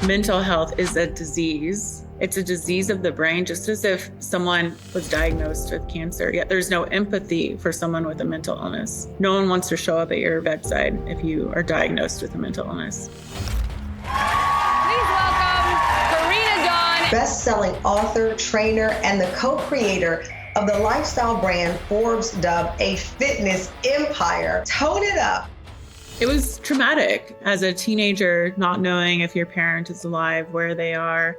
Mental health is a disease. It's a disease of the brain, just as if someone was diagnosed with cancer, yet there's no empathy for someone with a mental illness. No one wants to show up at your bedside if you are diagnosed with a mental illness. Please welcome Karena Dawn. Best-selling author, trainer, and the co-creator of the lifestyle brand Forbes dubbed a fitness empire. Tone it up. It was traumatic as a teenager, not knowing if your parent is alive, where they are,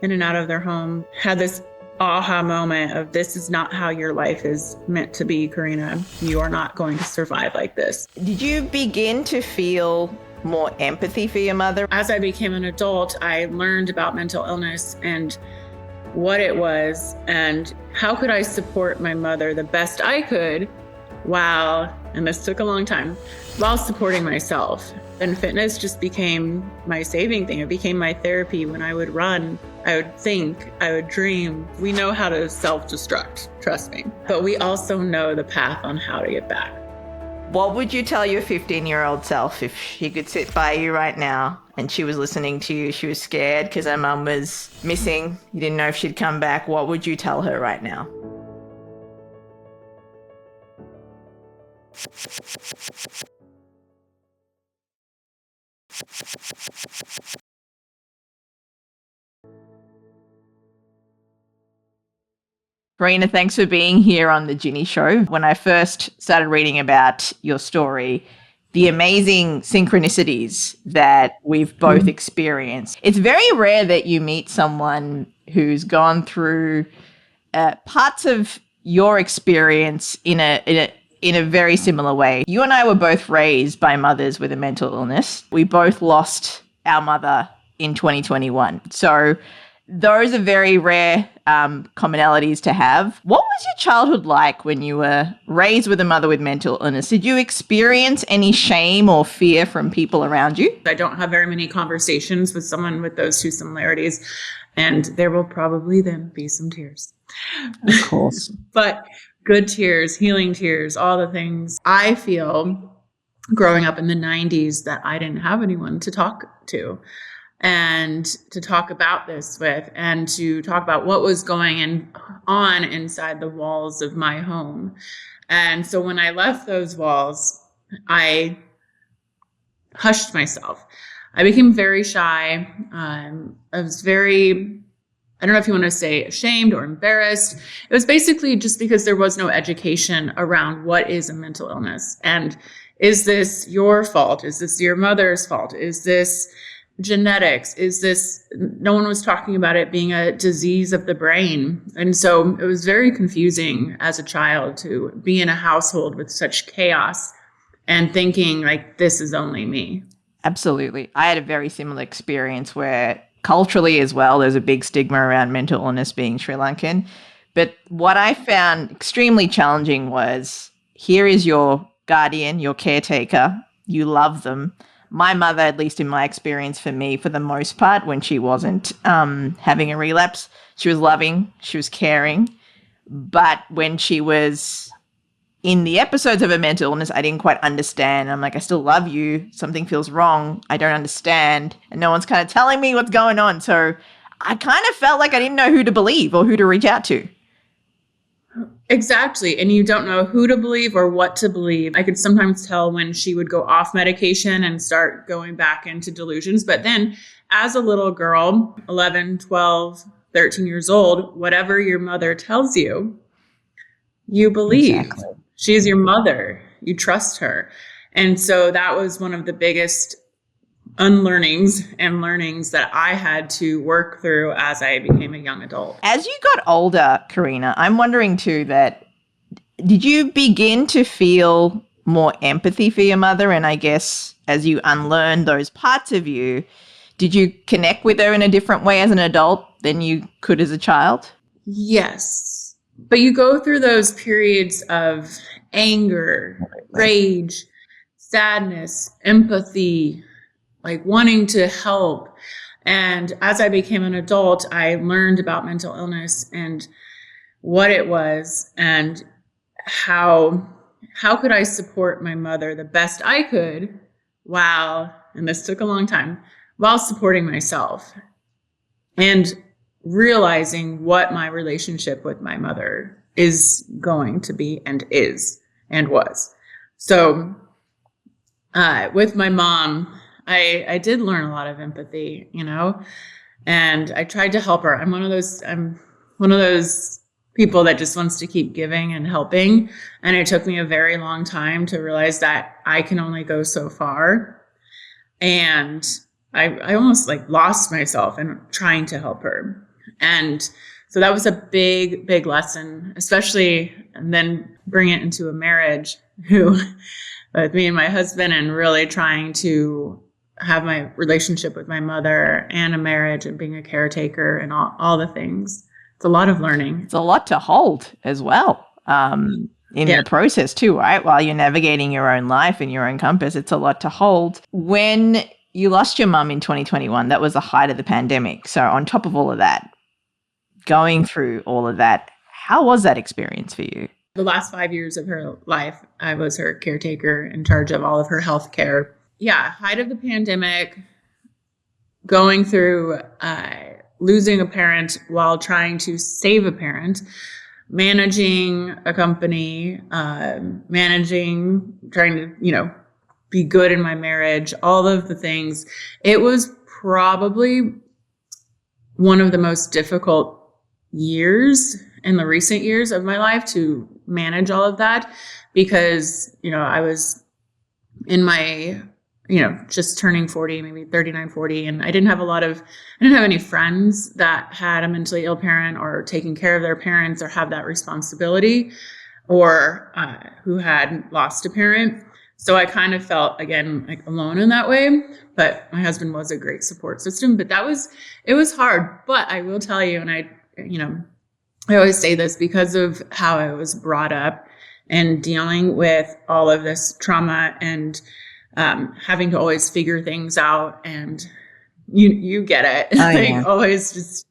in and out of their home. Had this aha moment of, this is not how your life is meant to be, Karena. You are not going to survive like this. Did you begin to feel more empathy for your mother? As I became an adult, I learned about mental illness and what it was and how could I support my mother the best I could while, and this took a long time, while supporting myself. And fitness just became my saving thing. It became my therapy. When I would run, I would think, I would dream. We know how to self-destruct, trust me. But we also know the path on how to get back. What would you tell your 15-year-old self if she could sit by you right now and she was listening to you? She was scared because her mum was missing. You didn't know if she'd come back. What would you tell her right now? Karena, thanks for being here on the Ginni Show. When I first started reading about your story, the amazing synchronicities that we've both experienced. It's very rare that you meet someone who's gone through parts of your experience in a very similar way. You and I were both raised by mothers with a mental illness. We both lost our mother in 2021. So those are very rare commonalities to have. What was your childhood like when you were raised with a mother with mental illness? Did you experience any shame or fear from people around you? I don't have very many conversations with someone with those two similarities, and there will probably then be some tears. Of course. But good tears, healing tears, all the things. I feel growing up in the 90s that I didn't have anyone to talk to and to talk about this with and to talk about what was going on inside the walls of my home. And so when I left those walls, I hushed myself. I became very shy. I was very, I don't know if you want to say ashamed or embarrassed. It was basically just because there was no education around what is a mental illness. And is this your fault? Is this your mother's fault? Is this genetics? Is this, no one was talking about it being a disease of the brain. And so it was very confusing as a child to be in a household with such chaos and thinking like, this is only me. Absolutely. I had a very similar experience where culturally as well, there's a big stigma around mental illness being Sri Lankan. But what I found extremely challenging was, here is your guardian, your caretaker, you love them. My mother, at least in my experience for me, for the most part, when she wasn't having a relapse, she was loving, she was caring. But when she was in the episodes of her mental illness, I didn't quite understand. I'm like, I still love you. Something feels wrong. I don't understand. And no one's kind of telling me what's going on. So I kind of felt like I didn't know who to believe or who to reach out to. Exactly. And you don't know who to believe or what to believe. I could sometimes tell when she would go off medication and start going back into delusions. But then as a little girl, 11, 12, 13 years old, whatever your mother tells you, you believe. Exactly. She is your mother. You trust her. And so that was one of the biggest unlearnings and learnings that I had to work through as I became a young adult. As you got older, Karena, I'm wondering too that, did you begin to feel more empathy for your mother? And I guess as you unlearned those parts of you, did you connect with her in a different way as an adult than you could as a child? Yes. But you go through those periods of anger, rage, sadness, empathy, like wanting to help. And as I became an adult, I learned about mental illness and what it was and how could I support my mother the best I could while, and this took a long time, while supporting myself and realizing what my relationship with my mother is going to be and is and was. So with my mom, I did learn a lot of empathy, and I tried to help her. I'm one of those people that just wants to keep giving and helping. And it took me a very long time to realize that I can only go so far. And I almost like lost myself in trying to help her. And so that was a big, big lesson, especially, and then bring it into a marriage with me and my husband, and really trying to have my relationship with my mother and a marriage and being a caretaker and all the things. It's a lot of learning. It's a lot to hold as well in the process too, right? While you're navigating your own life and your own compass, it's a lot to hold. When you lost your mum in 2021, that was the height of the pandemic. So on top of all of that, going through all of that, how was that experience for you? The last 5 years of her life, I was her caretaker in charge of all of her health care. Yeah, height of the pandemic, going through losing a parent while trying to save a parent, managing a company, trying to, be good in my marriage, all of the things. It was probably one of the most difficult years in the recent years of my life to manage all of that, because, I was in my, just turning 40, maybe 39, 40. And I didn't have any friends that had a mentally ill parent or taking care of their parents or have that responsibility, or who had lost a parent. So I kind of felt, again, like alone in that way, but my husband was a great support system. But it was hard. But I will tell you, and I always say this because of how I was brought up and dealing with all of this trauma and having to always figure things out, and you get it. Oh, yeah. Always just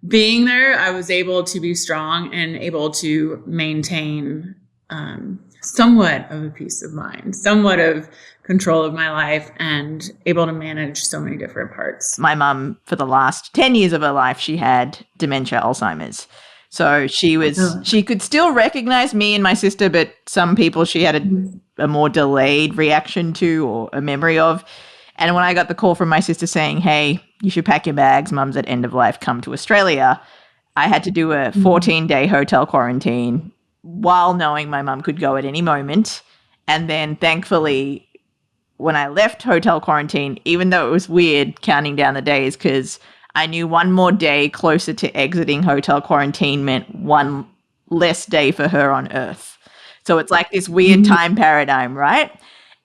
being there, I was able to be strong and able to maintain somewhat of a peace of mind, somewhat of control of my life, and able to manage so many different parts. My mum, for the last 10 years of her life, she had dementia, Alzheimer's. So she could still recognize me and my sister, but some people she had a more delayed reaction to or a memory of. And when I got the call from my sister saying, hey, you should pack your bags, mum's at end of life, come to Australia, I had to do a 14-day hotel quarantine while knowing my mum could go at any moment. And then thankfully, when I left hotel quarantine, even though it was weird counting down the days, because I knew one more day closer to exiting hotel quarantine meant one less day for her on Earth. So it's like this weird time paradigm, right?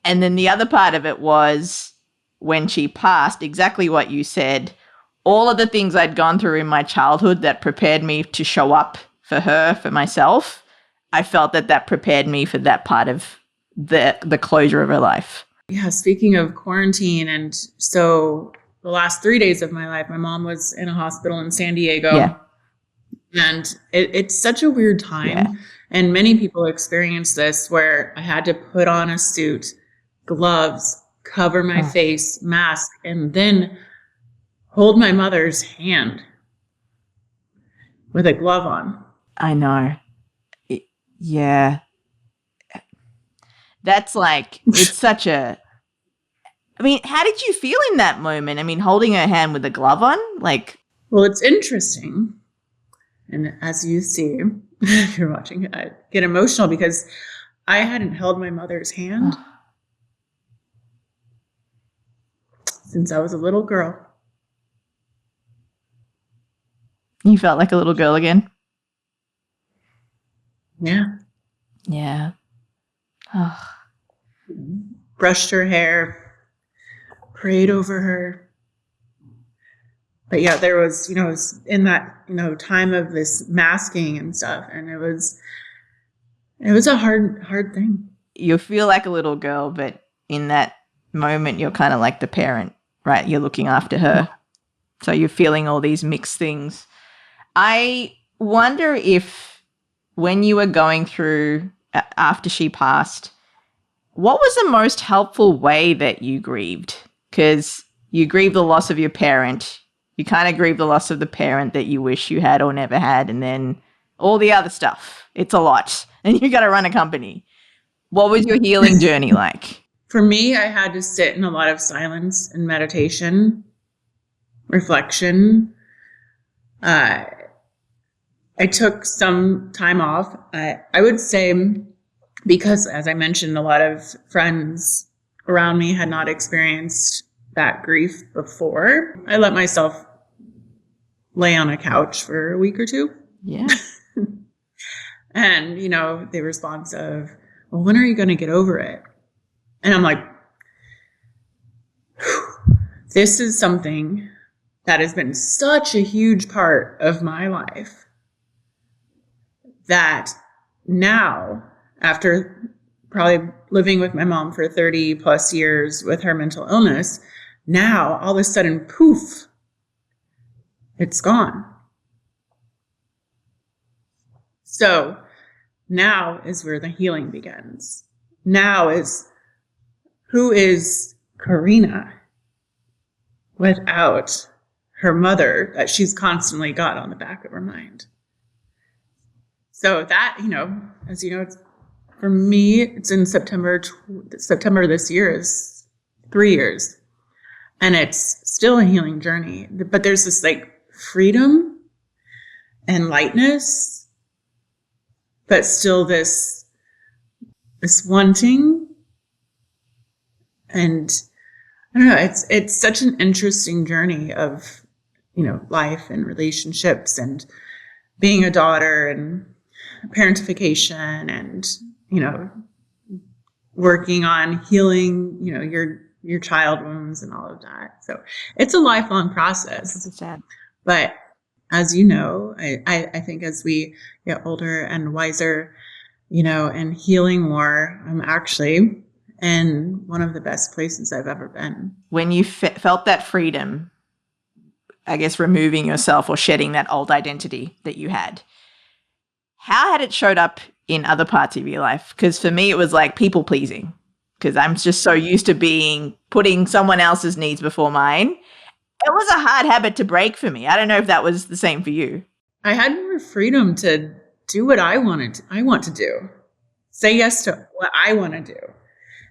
And then the other part of it was when she passed, exactly what you said, all of the things I'd gone through in my childhood that prepared me to show up for her, for myself, I felt that prepared me for that part of the closure of her life. Yeah, speaking of quarantine, and so the last 3 days of my life, my mom was in a hospital in San Diego. Yeah. And it's such a weird time. Yeah. And many people experience this, where I had to put on a suit, gloves, cover my face, mask, and then hold my mother's hand with a glove on. I know. Yeah. That's like, it's such a, I mean, how did you feel in that moment? I mean, holding her hand with a glove on, like. Well, it's interesting. And as you see, if you're watching, I get emotional because I hadn't held my mother's hand since I was a little girl. You felt like a little girl again? Yeah. Yeah. Oh. Brushed her hair, prayed over her. But yeah, there was, it was in that, time of this masking and stuff. And it was a hard thing. You feel like a little girl, but in that moment, you're kind of like the parent, right? You're looking after her. So you're feeling all these mixed things. I wonder if when you were going through after she passed, what was the most helpful way that you grieved? Because You grieve the loss of your parent. You kind of grieve the loss of the parent that you wish you had or never had. And then all the other stuff. It's a lot. And you got to run a company. What was your healing journey like? For me, I had to sit in a lot of silence and meditation, reflection. I took some time off. I would say, because as I mentioned, a lot of friends around me had not experienced that grief before. I let myself lay on a couch for a week or two. Yeah. And, the response of, well, when are you going to get over it? And I'm like, this is something that has been such a huge part of my life that now, after probably living with my mom for 30 plus years with her mental illness, now all of a sudden, poof, it's gone. So now is where the healing begins. Now is, who is Karena without her mother that she's constantly got on the back of her mind? So that, as you know, for me, it's in September this year is 3 years. And it's still a healing journey. But there's this freedom and lightness, but still this wanting. And I don't know, it's such an interesting journey of, life and relationships and being a daughter and parentification and, working on healing, your child wounds and all of that. So it's a lifelong process. It's sad. But as you know, I think as we get older and wiser, and healing more, I'm actually in one of the best places I've ever been. When you felt that freedom, I guess removing yourself or shedding that old identity that you had, how had it showed up in other parts of your life? Because for me, it was like people pleasing, because I'm just so used to putting someone else's needs before mine. It was a hard habit to break for me. I don't know if that was the same for you. I had more freedom to do what I want to do. Say yes to what I want to do.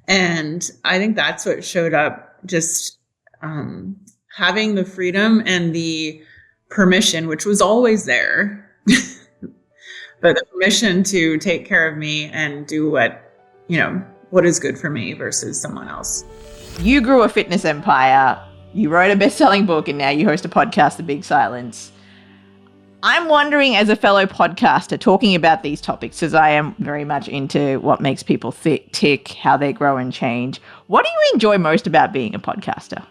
And I think that's what showed up, just having the freedom and the permission, which was always there, but the permission to take care of me and do what is good for me versus someone else. You grew a fitness empire. You wrote a best-selling book, and now you host a podcast, The Big Silence. I'm wondering, as a fellow podcaster, talking about these topics, as I am very much into what makes people tick, how they grow and change. What do you enjoy most about being a podcaster?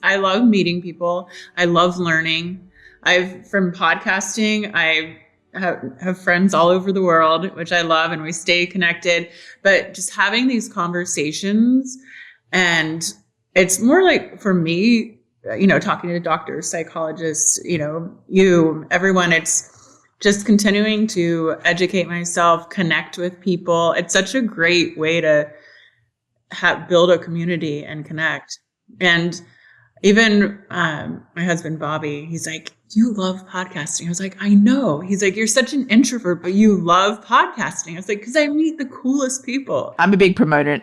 I love meeting people. I love learning. From podcasting, I have friends all over the world, which I love, and we stay connected. But just having these conversations, and it's more like, for me, talking to doctors, psychologists, everyone, it's just continuing to educate myself, connect with people. It's such a great way to build a community and connect. And even my husband, Bobby, he's like, you love podcasting. I was like, I know. He's like, you're such an introvert, but you love podcasting. I was like, because I meet the coolest people. I'm a big proponent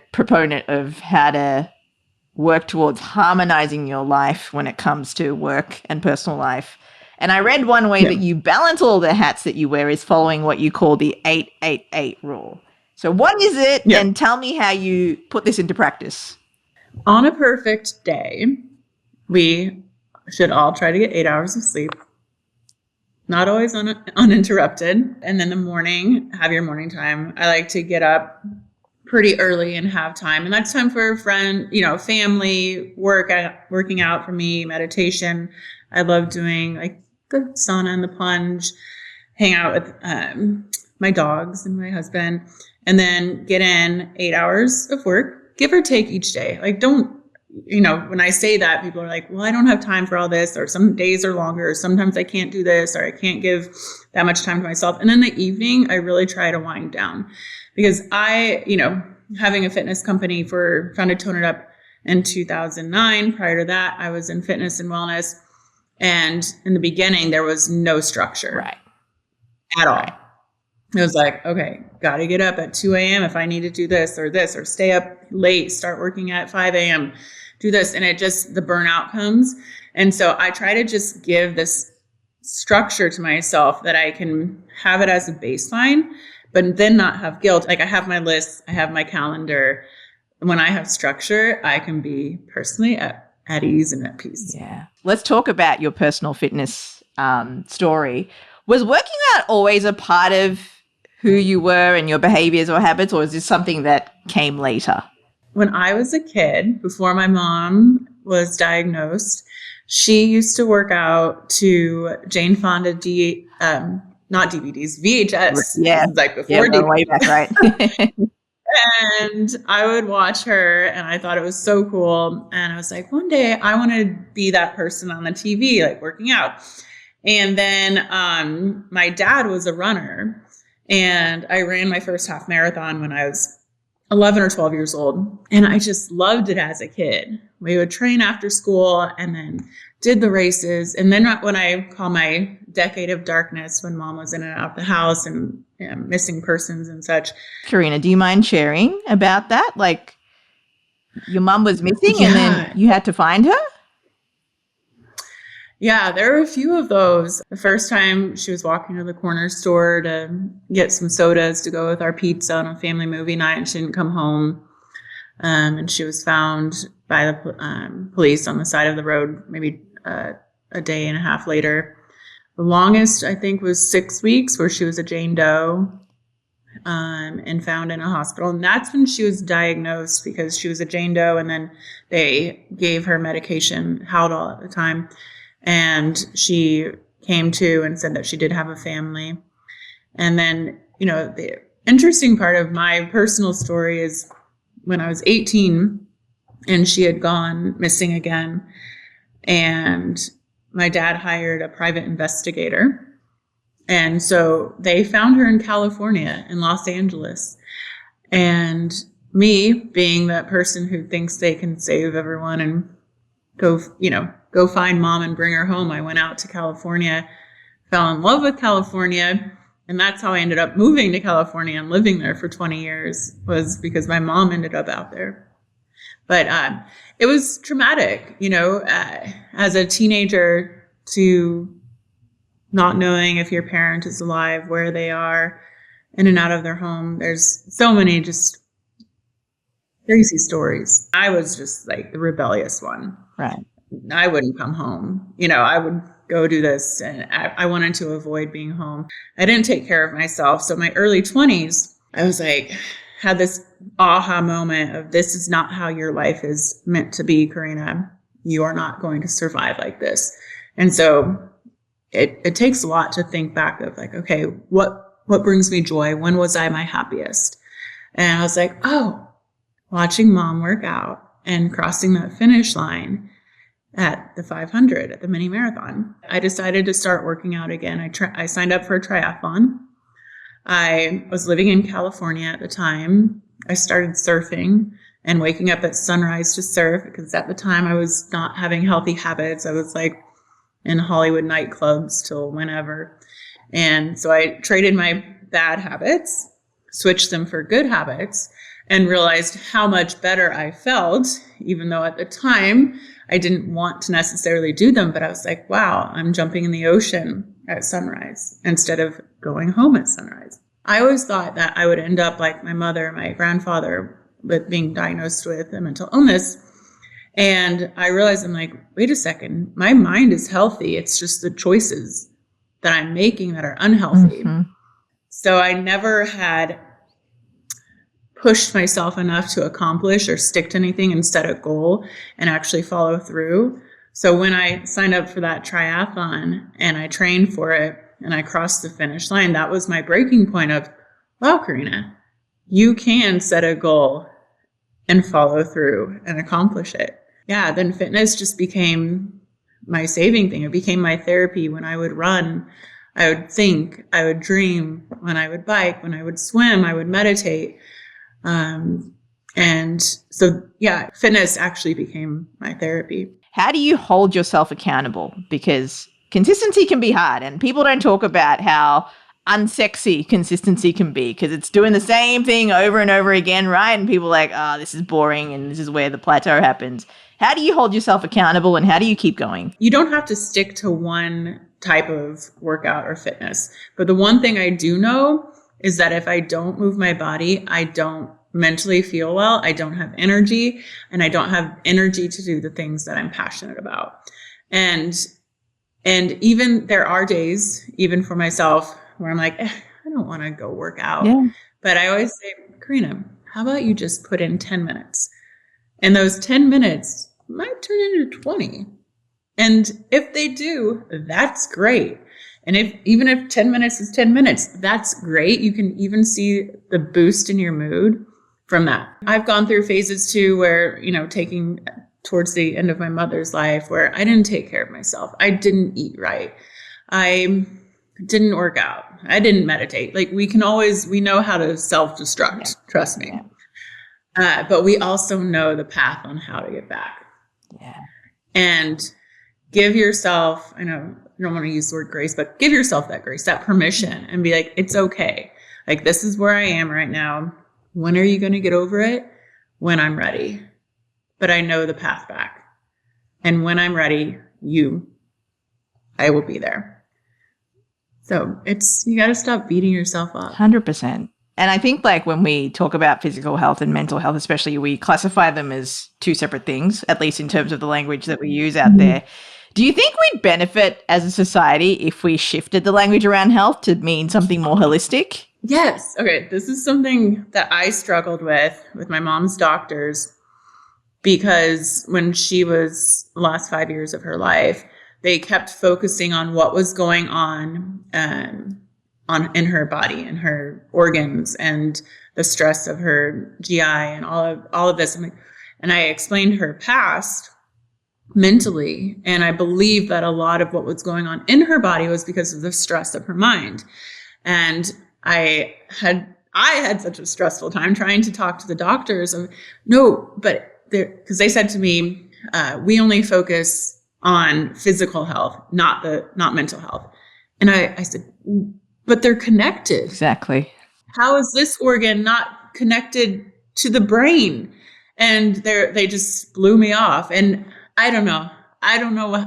of how to work towards harmonizing your life when it comes to work and personal life. And I read one way that you balance all the hats that you wear is following what you call the 8-8-8 rule. So what is it? Yeah. And tell me how you put this into practice. On a perfect day, we should all try to get 8 hours of sleep, not always uninterrupted. And then the morning, have your morning time. I like to get up pretty early and have time. And that's time for a friend, family, working out for me, meditation. I love doing the sauna and the plunge, hang out with my dogs and my husband, and then get in 8 hours of work, give or take each day. When I say that, people are like, well, I don't have time for all this, or some days are longer, or sometimes I can't do this, or I can't give that much time to myself. And in the evening, I really try to wind down, because having a fitness company founded Tone It Up in 2009. Prior to that, I was in fitness and wellness. And in the beginning, there was no structure at all. It was like, okay, got to get up at 2 a.m. if I need to do this, or stay up late, start working at 5 a.m., do this. And it just, the burnout comes. And so I try to just give this structure to myself that I can have it as a baseline, but then not have guilt. Like I have my list, I have my calendar. When I have structure, I can be personally at ease and at peace. Yeah. Let's talk about your personal fitness story. Was working out always a part of who you were and your behaviors or habits, or is this something that came later? When I was a kid, before my mom was diagnosed, she used to work out to Jane Fonda, not DVDs, VHS. Yeah. Like before DVDs. Way back, right? And I would watch her and I thought it was so cool. And I was like, one day I want to be that person on the TV, like working out. And then my dad was a runner and I ran my first half marathon when I was 11 or 12 years old. And I just loved it as a kid. We would train after school and then did the races. And then when I call my decade of darkness, when mom was in and out of the house and missing persons and such. Karena, do you mind sharing about that? Like your mom was missing and then you had to find her? Yeah, there were a few of those. The first time she was walking to the corner store to get some sodas to go with our pizza on a family movie night, and she didn't come home. And she was found by the police on the side of the road, maybe a day and a half later. The longest, I think, was 6 weeks where she was a Jane Doe and found in a hospital. And that's when she was diagnosed because she was a Jane Doe, and then they gave her medication, Haldol at the time. And she came to and said that she did have a family. And then, you know, the interesting part of my personal story is when I was 18 and she had gone missing again. And my dad hired a private investigator. And so they found her in California, in Los Angeles. And me, being that person who thinks they can save everyone and go find mom and bring her home, I went out to California, fell in love with California. And that's how I ended up moving to California and living there for 20 years, was because my mom ended up out there. But it was traumatic, as a teenager, to not knowing if your parent is alive, where they are, in and out of their home. There's so many just crazy stories. I was just like the rebellious one. Right. I wouldn't come home. I would go do this, and I wanted to avoid being home. I didn't take care of myself. So my early 20s, I was like, had this aha moment of, this is not how your life is meant to be, Karena. You are not going to survive like this. And so it takes a lot to think back of like, okay, what brings me joy? When was I my happiest? And I was like, oh, watching mom work out and crossing that finish line at the 500, at the mini marathon. I decided to start working out again. I signed up for a triathlon. I was living in California at the time. I started surfing and waking up at sunrise to surf, because at the time I was not having healthy habits. I was like in Hollywood nightclubs till whenever. And so I traded my bad habits, switched them for good habits, and realized how much better I felt, even though at the time I didn't want to necessarily do them. But I was like, wow, I'm jumping in the ocean at sunrise instead of going home at sunrise. I always thought that I would end up like my mother, my grandfather, with being diagnosed with a mental illness. And I realized, I'm like, wait a second, my mind is healthy. It's just the choices that I'm making that are unhealthy. Mm-hmm. So I never had pushed myself enough to accomplish or stick to anything and set a goal and actually follow through. So when I signed up for that triathlon and I trained for it and I crossed the finish line, that was my breaking point of, wow, Karena, you can set a goal and follow through and accomplish it. Yeah, then fitness just became my saving thing. It became my therapy. When I would run, I would think, I would dream. When I would bike, when I would swim, I would meditate. And so, yeah, fitness actually became my therapy. How do you hold yourself accountable? Because consistency can be hard, and people don't talk about how unsexy consistency can be, because it's doing the same thing over and over again, right? And people are like, oh, this is boring, and this is where the plateau happens. How do you hold yourself accountable, and how do you keep going? You don't have to stick to one type of workout or fitness. But the one thing I do know is that if I don't move my body, I don't mentally feel well, I don't have energy, and I don't have energy to do the things that I'm passionate about. And even there are days, even for myself, where I'm like, I don't want to go work out. Yeah. But I always say, Karena, how about you just put in 10 minutes? And those 10 minutes might turn into 20. And if they do, that's great. And even if 10 minutes is 10 minutes, that's great. You can even see the boost in your mood from that. I've gone through phases too where, taking towards the end of my mother's life, where I didn't take care of myself. I didn't eat right. I didn't work out. I didn't meditate. Like we know how to self-destruct, trust me. Yeah. But we also know the path on how to get back. Yeah. And give yourself, I know you don't want to use the word grace, but give yourself that grace, that permission, and be like, it's okay. Like, this is where I am right now. When are you going to get over it? When I'm ready. But I know the path back. And when I'm ready, I will be there. So you got to stop beating yourself up. 100%. And I think when we talk about physical health and mental health, especially, we classify them as two separate things, at least in terms of the language that we use out there. Do you think we'd benefit as a society if we shifted the language around health to mean something more holistic? Yes. Okay. This is something that I struggled with my mom's doctors, because when she was the last 5 years of her life, they kept focusing on what was going on in her body and her organs and the stress of her GI and all of this. And I explained her past mentally, and I believe that a lot of what was going on in her body was because of the stress of her mind. And I had such a stressful time trying to talk to the doctors of, no, but because they said to me, we only focus on physical health, not mental health. And I said, but they're connected. Exactly. How is this organ not connected to the brain? And they just blew me off. And I don't know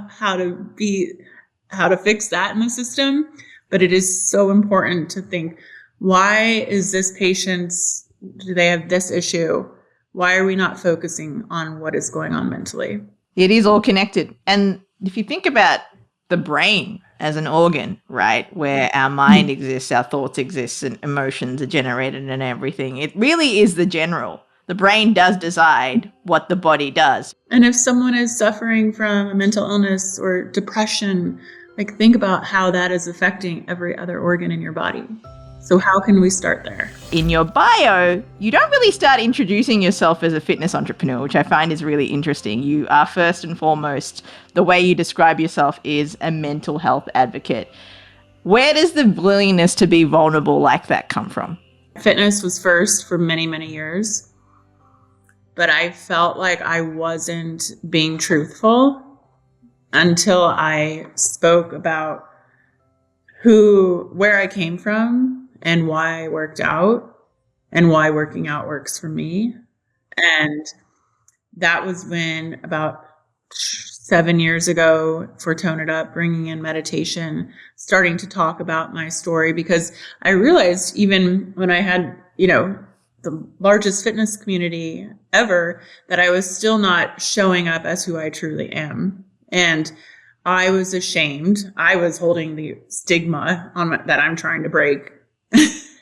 how to fix that in the system, but it is so important to think, why is this do they have this issue? Why are we not focusing on what is going on mentally? It is all connected. And if you think about the brain as an organ, right, where our mind exists, our thoughts exist, and emotions are generated and everything, it really is the general. The brain does decide what the body does. And if someone is suffering from a mental illness or depression, think about how that is affecting every other organ in your body. So how can we start there? In your bio, you don't really start introducing yourself as a fitness entrepreneur, which I find is really interesting. You are first and foremost, the way you describe yourself is a mental health advocate. Where does the willingness to be vulnerable like that come from? Fitness was first for many, many years, but I felt like I wasn't being truthful until I spoke about where I came from and why I worked out and why working out works for me. And that was when, about 7 years ago, for Tone It Up, bringing in meditation, starting to talk about my story, because I realized even when I had, the largest fitness community ever, that I was still not showing up as who I truly am. And I was ashamed. I was holding the stigma that I'm trying to break.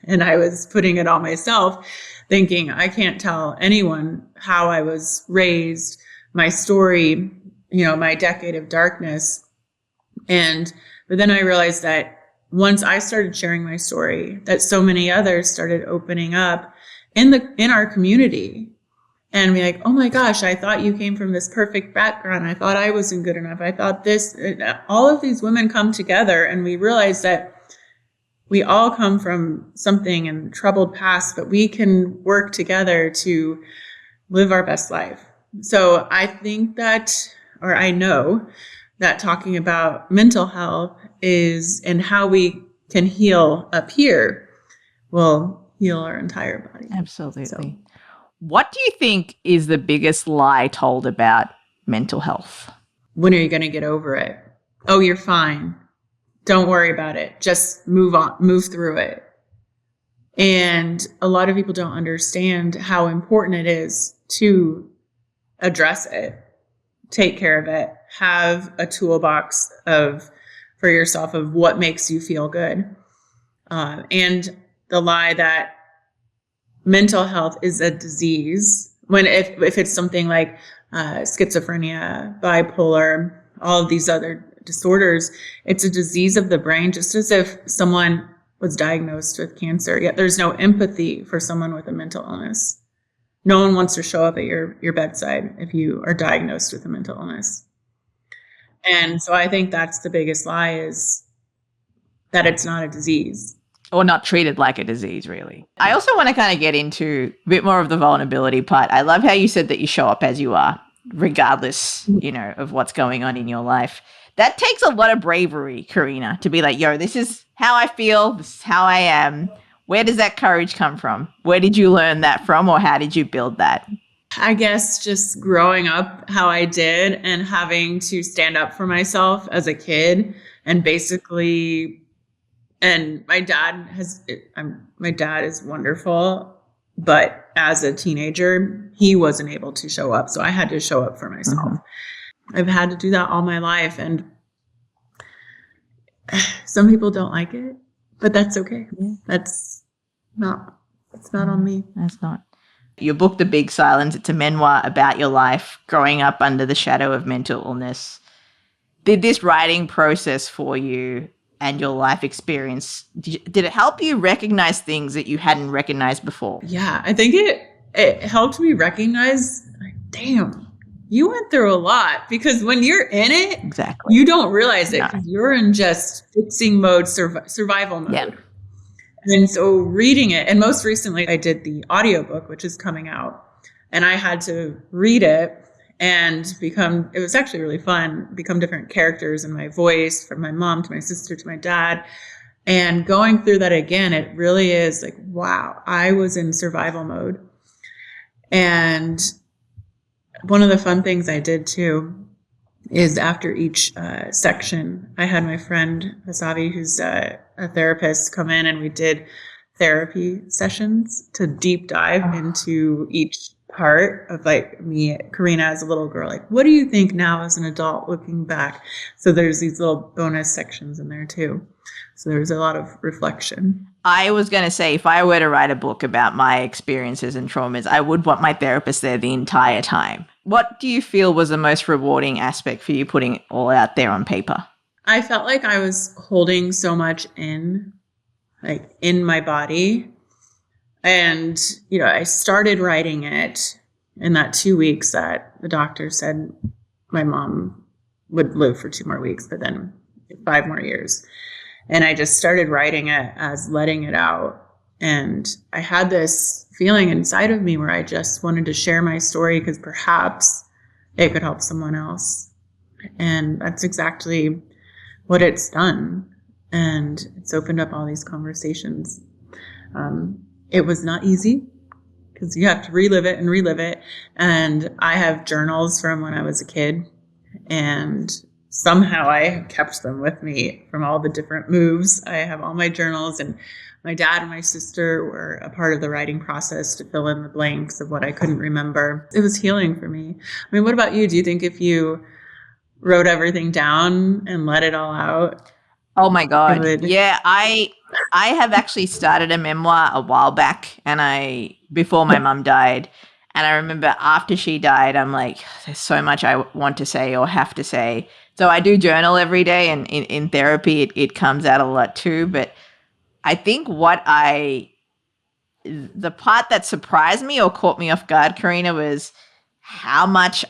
And I was putting it on myself, thinking I can't tell anyone how I was raised, my story, my decade of darkness. But then I realized that once I started sharing my story, that so many others started opening up in our community and be like, oh my gosh, I thought you came from this perfect background. I thought I wasn't good enough. I thought this. All of these women come together, and we realize that we all come from something in troubled past, but we can work together to live our best life. So I think that, or I know that talking about mental health is and how we can heal up here will heal our entire body. Absolutely. So, what do you think is the biggest lie told about mental health? when are you going to get over it? Oh, you're fine. Don't worry about it. Just move on, move through it. And a lot of people don't understand how important it is to address it, take care of it, have a toolbox for yourself of what makes you feel good. And the lie that mental health is a disease, when if it's something like schizophrenia, bipolar, all of these other disorders, it's a disease of the brain, just as if someone was diagnosed with cancer, yet there's no empathy for someone with a mental illness. No one wants to show up at your bedside if you are diagnosed with a mental illness. And so I think that's the biggest lie, is that it's not a disease. Or not treated like a disease, really. I also want to kind of get into a bit more of the vulnerability part. I love how you said that you show up as you are, regardless, of what's going on in your life. That takes a lot of bravery, Karena, to be like, yo, this is how I feel, this is how I am. Where does that courage come from? Where did you learn that from, or how did you build that? I guess just growing up how I did and having to stand up for myself as a kid, and basically, and my dad is wonderful, but as a teenager, he wasn't able to show up. So I had to show up for myself. Mm-hmm. I've had to do that all my life. And some people don't like it, but that's okay. Yeah. It's not on me. That's not. Your book, The Big Silence, it's a memoir about your life growing up under the shadow of mental illness. Did this writing process for you and your life experience, did it help you recognize things that you hadn't recognized before? Yeah, I think it helped me recognize, like, damn, you went through a lot, because when you're in it, exactly, you don't realize it, because you're in just fixing mode, survival mode. Yep. And so reading it, and most recently I did the audiobook, which is coming out, and I had to read it and it was actually really fun, become different characters in my voice, from my mom to my sister to my dad. And going through that again, it really is like, wow, I was in survival mode. And one of the fun things I did too is after each section, I had my friend Vasavi, who's a therapist, come in, and we did therapy sessions to deep dive into each part of, like, me, Karena, as a little girl. Like, what do you think now as an adult looking back? So there's these little bonus sections in there too. So there's a lot of reflection. I was going to say, if I were to write a book about my experiences and traumas, I would want my therapist there the entire time. What do you feel was the most rewarding aspect for you putting it all out there on paper? I felt like I was holding so much in my body. And, I started writing it in that 2 weeks that the doctor said my mom would live for 2 more weeks, but then 5 more years. And I just started writing it as letting it out. And I had this feeling inside of me where I just wanted to share my story, because perhaps it could help someone else. And that's exactly what it's done. And it's opened up all these conversations. It was not easy, because you have to relive it. And I have journals from when I was a kid, and somehow I kept them with me from all the different moves. I have all my journals, and my dad and my sister were a part of the writing process to fill in the blanks of what I couldn't remember. It was healing for me. I mean, what about you? Do you think if you wrote everything down and let it all out? Oh my God. Yeah, I have actually started a memoir a while back, and before my mum died. And I remember after she died, I'm like, there's so much I want to say or have to say. So I do journal every day, and in therapy, it comes out a lot too. But I think the part that surprised me or caught me off guard, Karena, was how much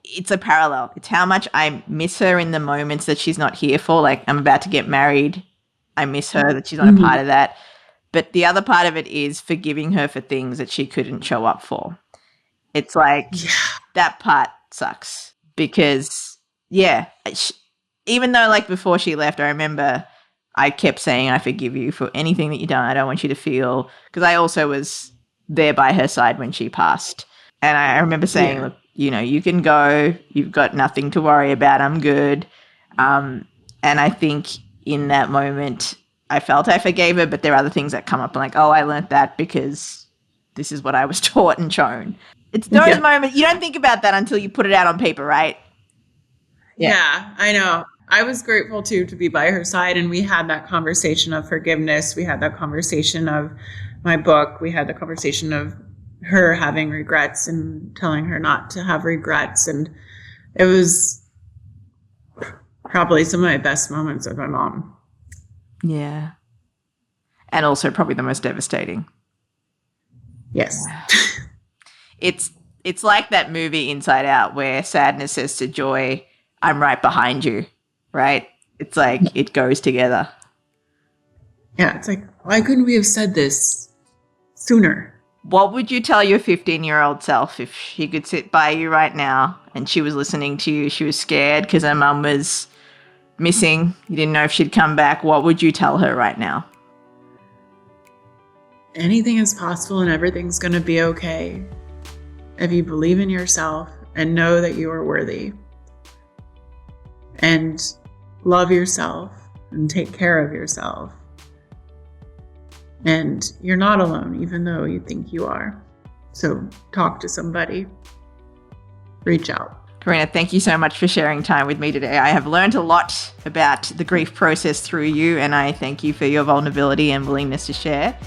it's a parallel. It's how much I miss her in the moments that she's not here for. Like, I'm about to get married. I miss her, that she's not a part of that. But the other part of it is forgiving her for things that she couldn't show up for. It's like, that part sucks because, even though like before she left, I remember I kept saying, I forgive you for anything that you've done. I don't want you to feel, because I also was there by her side when she passed. And I remember saying, look, you know, you can go, you've got nothing to worry about. I'm good. And I think in that moment, I felt I forgave her, but there are other things that come up like, oh, I learned that because this is what I was taught and shown. It's those moments, you don't think about that until you put it out on paper, right? Yeah, I know. I was grateful too to be by her side, and we had that conversation of forgiveness. We had that conversation of my book. We had the conversation of her having regrets and telling her not to have regrets. And it was probably some of my best moments with my mom. Yeah. And also probably the most devastating. Yes. It's like that movie Inside Out where sadness says to joy, I'm right behind you, right? It's like it goes together. Yeah, it's like, why couldn't we have said this sooner? What would you tell your 15-year-old self if she could sit by you right now and she was listening to you, she was scared because her mum was missing, you didn't know if she'd come back, what would you tell her right now? Anything is possible and everything's going to be okay if you believe in yourself and know that you are worthy. And love yourself and take care of yourself. And you're not alone, even though you think you are. So talk to somebody. Reach out. Karena, thank you so much for sharing time with me today. I have learned a lot about the grief process through you, and I thank you for your vulnerability and willingness to share.